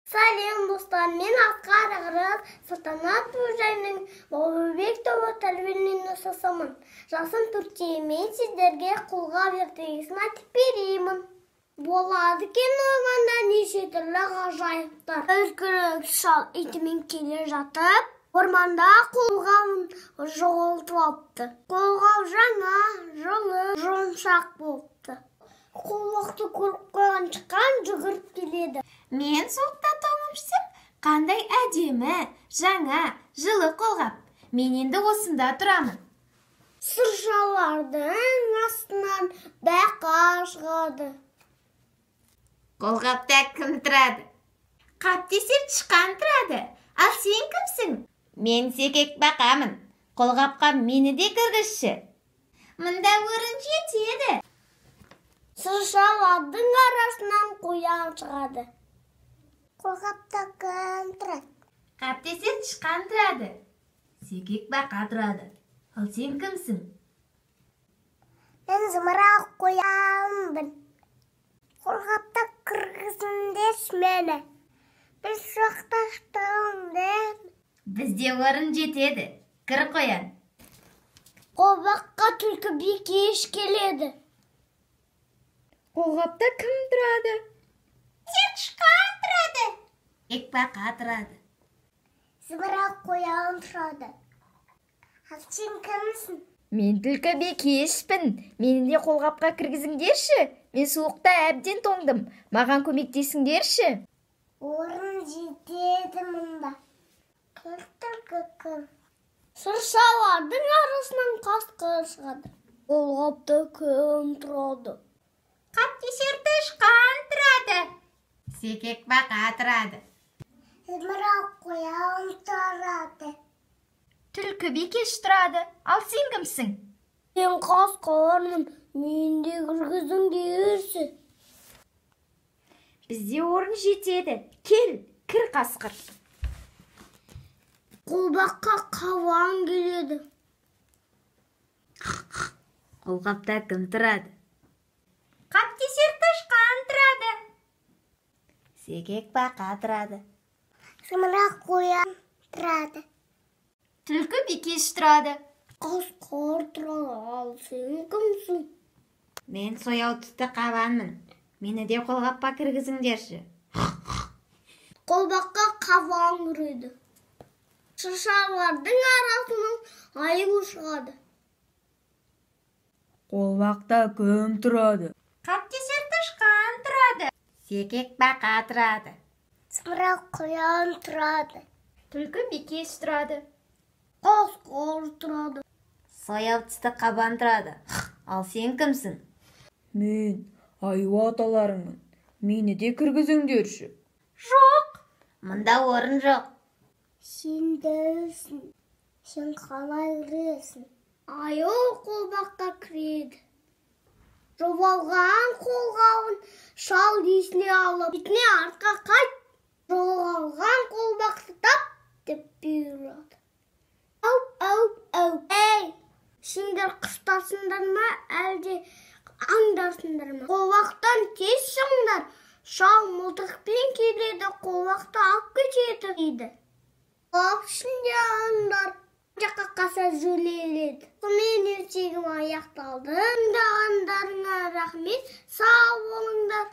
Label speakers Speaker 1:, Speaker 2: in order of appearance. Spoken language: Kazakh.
Speaker 1: Сәлем достар, мен Асқар Ағыраз, Салтанат Бөжайның Баубек тобы тәрбиеленуін жасасамын. Жасым 4-те, мен сіздерге қолғап ертегісін айтып береймін. Болады екен орманда неше түрлі ғажайыптар. Үркіріп шал итімен келе жатып, орманда қолғабын жоғалтып алыпты. Қолғап жаңа, жылы, жұмсақ болыпты. Қолғақты көріп қойған шыққан жүгіріп келеді.
Speaker 2: Мен соқта тоңымшысып, қандай әдемі, жаңа, жылы қолғап. Мен енді осында тұрамын.
Speaker 1: Сыршалардың астынан бақа шығады.
Speaker 2: Қолғапта кім тұрады? Қап десе тышқан тұрады. Ал сен кімсің? Мен секек бақамын. Қолғапқа мені де кіргізші. Мұнда орын жетеді.
Speaker 1: Сыршалардың арасынан қоян шығады. Қолғапта кім тұрады?
Speaker 2: Қап десе тышқан тұрады. Секек бақа тұрады. Ал сен кімсің?
Speaker 1: Мен зымырақ қоянмын. Қолғапта кіргізіңдерші мені. Біз жоқташтыңдер.
Speaker 2: Бізде орын жетеді. Кір қоян.
Speaker 1: Қолғапқа түлкі бикеш келеді.
Speaker 2: Қолғапта кім тұрады?
Speaker 1: Тышқан тұрады.
Speaker 2: Ек бақа тұрады.
Speaker 1: Зымырақ қоян тұрады. Ал сен кімсің?
Speaker 2: Мен түлкі бикешпін. Мені де қолғапқа кіргізіңдерші. Мен суықта әбден тоңдым. Маған көмектесіңдерші.
Speaker 1: Орын жетеді мұнда. Кір. Сыршалардың арасынан қасқыр шығады. Қолғапта кім тұрады?
Speaker 2: Қап десе тышқан тұрады. Секек бақа тұрады.
Speaker 1: Зымырақ қоян тұрады.
Speaker 2: Түлкі бикеш тұрады. Ал сен кімсің?
Speaker 1: Мен қасқырмын. Мен де кіргізіңдерші.
Speaker 2: Бізде орын жетеді. Кел, кір қасқыр.
Speaker 1: Қолғапқа қауан келеді.
Speaker 2: Қолғапта кім тұрады? Қап десе тышқан тұрады. Секек бақа тұрады.
Speaker 1: Зымырақ қоян тұрады.
Speaker 2: Түлкі бикеш тұрады.
Speaker 1: Қасқыр тұрады. Ал сен кімсің?
Speaker 2: Мен сояу түсті қабанмын. Мені де қолғапқа кіргізіңдерші.
Speaker 1: Қолғапқа қауан кіреді. Сыршалардың арасынан аю шығады.
Speaker 3: Қолғапта кім тұрады?
Speaker 2: Қап десе тышқан тұрады. Секек бақа тұрады.
Speaker 1: Зымырақ қоян тұрады.
Speaker 2: Түлкі бикеш тұрады.
Speaker 1: Қасқыр тұрады.
Speaker 2: Сояу түсті қабан тұрады. Ал сен кімсің?
Speaker 3: Мен аю аталарыңмын. Мені де кіргізіңдерші.
Speaker 2: Жоқ, мұнда орын жоқ.
Speaker 1: Сен дәлсің. Сен қалай кіресің? Аю қолғапқа кіреді. Жоғалған қолғабын шал есіне алып, бетіне артқа қайт. Жоғалған қолғапты тап деп бұйырады. Ау. Ей, сендер қыстасыңдар ма, әлде аңдарсыңдар ма? Қолғаптан тез шығыңдар. Шал мылтықпен келеді, қолғапты алып кетеді дейді. Қолғап ішінде аңдар жаққа қаса жөнеледі. Мен ертегім аяқталды. Тыңдағандарыңа рахмет. Сау болыңдар.